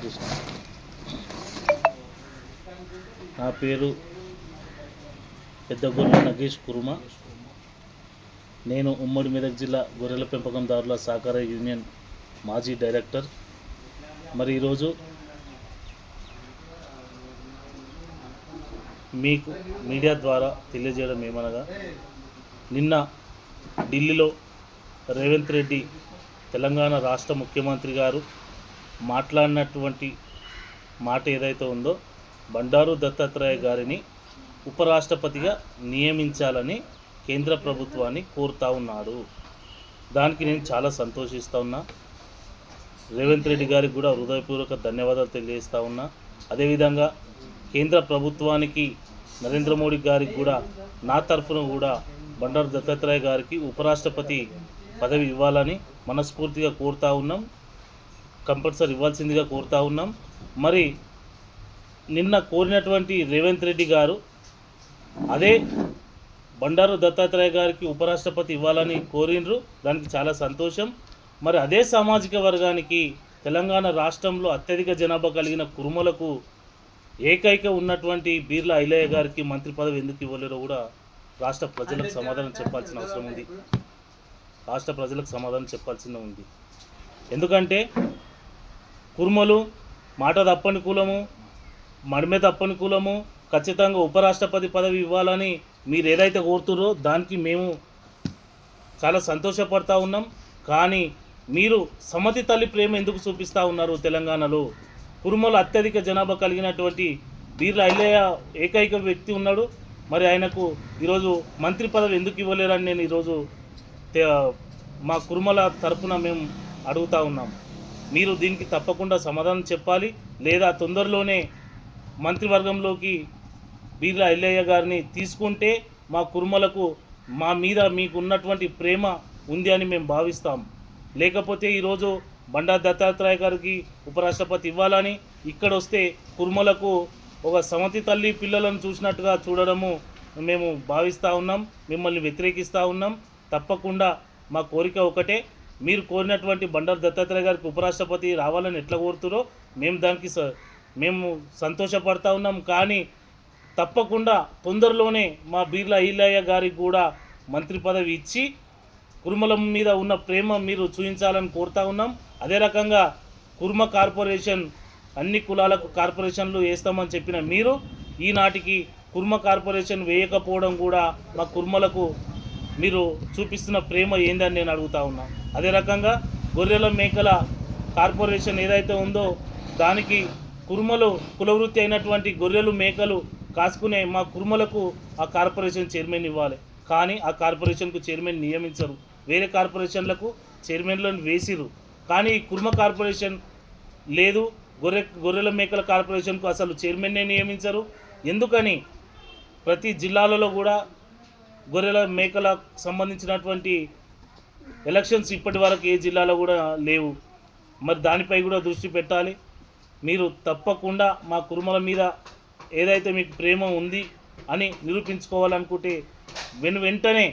కృష్ణ. నా పేరు పెద్దగొర్రె నగేష్ కుర్మ. నేను ఉమ్మడి మెదక్ జిల్లా గొర్రెల పెంపకందారుల సహకార యూనియన్ మాజీ డైరెక్టర్. మరి ఈరోజు మీకు మీడియా ద్వారా తెలియజేయడం ఏమనగా, నిన్న ఢిల్లీలో రేవంత్ రెడ్డి తెలంగాణ రాష్ట్ర ముఖ్యమంత్రి గారు మాట్లాడినటువంటి మాట ఏదైతే ఉందో, బండారు దత్తాత్రేయ గారిని ఉపరాష్ట్రపతిగా నియమించాలని కేంద్ర ప్రభుత్వాన్ని కోరుతా ఉన్నాడు. దానికి నేను చాలా సంతోషిస్తూ ఉన్నా. రేవంత్ రెడ్డి గారికి కూడా హృదయపూర్వక ధన్యవాదాలు తెలియజేస్తూ ఉన్నా. అదేవిధంగా కేంద్ర ప్రభుత్వానికి నరేంద్ర మోడీ గారికి కూడా నా తరఫున కూడా బండారు దత్తాత్రేయ గారికి ఉపరాష్ట్రపతి పదవి ఇవ్వాలని మనస్ఫూర్తిగా కోరుతా ఉన్నాం. కంపల్సరీ ఇవ్వాల్సిందిగా కోరుతా ఉన్నాం. మరి నిన్న కోరినటువంటి రేవంత్ రెడ్డి గారు అదే బండారు దత్తాత్రేయ గారికి ఉపరాష్ట్రపతి ఇవ్వాలని కోరినరు. దానికి చాలా సంతోషం. మరి అదే సామాజిక వర్గానికి తెలంగాణ రాష్ట్రంలో అత్యధిక జనాభా కలిగిన కురుమలకు ఏకైక ఉన్నటువంటి బీర్లా ఐలయ్య గారికి మంత్రి పదవి ఎందుకు ఇవ్వలేరో కూడా రాష్ట్ర ప్రజలకు సమాధానం చెప్పాల్సిన అవసరం ఉంది. రాష్ట్ర ప్రజలకు సమాధానం చెప్పాల్సిన ఉంది. ఎందుకంటే కురుమలు మాట తప్పని కులము, మడిమే తప్పని కులము, ఖచ్చితంగా ఉపరాష్ట్రపతి పదవి ఇవ్వాలని మీరు ఏదైతే కోరుతురో దానికి మేము చాలా సంతోషపడతా ఉన్నాం. కానీ మీరు సమతి తల్లి ప్రేమ ఎందుకు చూపిస్తూ ఉన్నారు? తెలంగాణలో కురుమలు అత్యధిక జనాభా కలిగినటువంటి బీర్లా ఐలయ్య ఏకైక వ్యక్తి ఉన్నాడు. మరి ఆయనకు ఈరోజు మంత్రి పదవి ఎందుకు ఇవ్వలేరని నేను ఈరోజు మా కురుమల తరఫున మేము అడుగుతూ ఉన్నాం. మీరు దీనికి తప్పకుండా సమాధానం చెప్పాలి, లేదా తొందరలోనే మంత్రివర్గంలోకి బీర్లా ఐలయ్య గారిని తీసుకుంటే మా కురుమలకు మా మీద మీకు ఉన్నటువంటి ప్రేమ ఉంది అని మేము భావిస్తాం. లేకపోతే ఈరోజు బండారు దత్తాత్రేయ గారికి ఉపరాష్ట్రపతి ఇవ్వాలని ఇక్కడ వస్తే కురుమలకు ఒక సమతి తల్లి పిల్లలను చూసినట్టుగా చూడడము మేము భావిస్తూ ఉన్నాం. మిమ్మల్ని వ్యతిరేకిస్తూ ఉన్నాం. తప్పకుండా మా కోరిక ఒకటే, మీరు కోరినటువంటి బండారు దత్తాత్రేయ గారికి ఉపరాష్ట్రపతి రావాలని ఎట్లా కోరుతురో మేము దానికి మేము సంతోషపడతా ఉన్నాం. కానీ తప్పకుండా తొందరలోనే మా బీర్లా ఐలయ్య గారికి కూడా మంత్రి పదవి ఇచ్చి కురుమల మీద ఉన్న ప్రేమ మీరు చూపించాలని కోరుతా ఉన్నాం. అదే రకంగా కుర్మ కార్పొరేషన్ అన్ని కులాలకు కార్పొరేషన్లు వేస్తామని చెప్పిన మీరు ఈనాటికి కుర్మ కార్పొరేషన్ వేయకపోవడం కూడా మా కుర్మలకు మీరు చూపిస్తున్న ప్రేమ ఏందని నేను అడుగుతా ఉన్నా. అదే రకంగా గొర్రెల మేకల కార్పొరేషన్ ఏదైతే ఉందో దానికి కుర్మలు కులవృత్తి అయినటువంటి గొర్రెలు మేకలు కాసుకునే మా కుర్మలకు ఆ కార్పొరేషన్ చైర్మన్ ఇవ్వాలి. కానీ ఆ కార్పొరేషన్కు చైర్మన్ నియమించరు. వేరే కార్పొరేషన్లకు చైర్మన్లను వేసిరు. కానీ ఈ కుర్మ కార్పొరేషన్ లేదు. గొర్రెల మేకల కార్పొరేషన్కు అసలు చైర్మన్నే నియమించరు. ఎందుకని? ప్రతి జిల్లాలలో కూడా గొర్రెల మేకలకు సంబంధించినటువంటి ఎలక్షన్స్ ఇప్పటి వరకు ఏ జిల్లాలో కూడా లేవు. మరి దానిపై కూడా దృష్టి పెట్టాలి. మీరు తప్పకుండా మా కురుమల మీద ఏదైతే మీకు ప్రేమ ఉంది అని నిరూపించుకోవాలనుకుంటే వెంటనే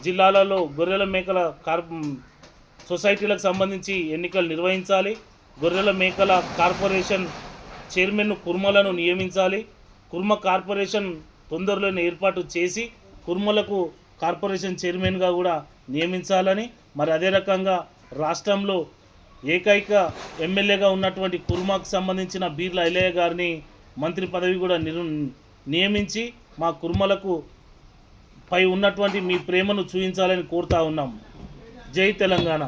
జిల్లాలలో గొర్రెల మేకల సొసైటీలకు సంబంధించి ఎన్నికలు నిర్వహించాలి. గొర్రెల మేకల కార్పొరేషన్ చైర్మన్ను కుర్మలను నియమించాలి. కుర్మ కార్పొరేషన్ తొందరలోనే ఏర్పాటు చేసి కుర్మలకు కార్పొరేషన్ చైర్మన్గా కూడా నియమించాలని, మరి అదే రకంగా రాష్ట్రంలో ఏకైక ఎమ్మెల్యేగా ఉన్నటువంటి కుర్మాకు సంబంధించిన బీర్లా ఐలయ్య గారిని మంత్రి పదవి కూడా నియమించి మా కుర్మలకు పై ఉన్నటువంటి మీ ప్రేమను చూపించాలని కోరుతా ఉన్నాం. జై తెలంగాణ.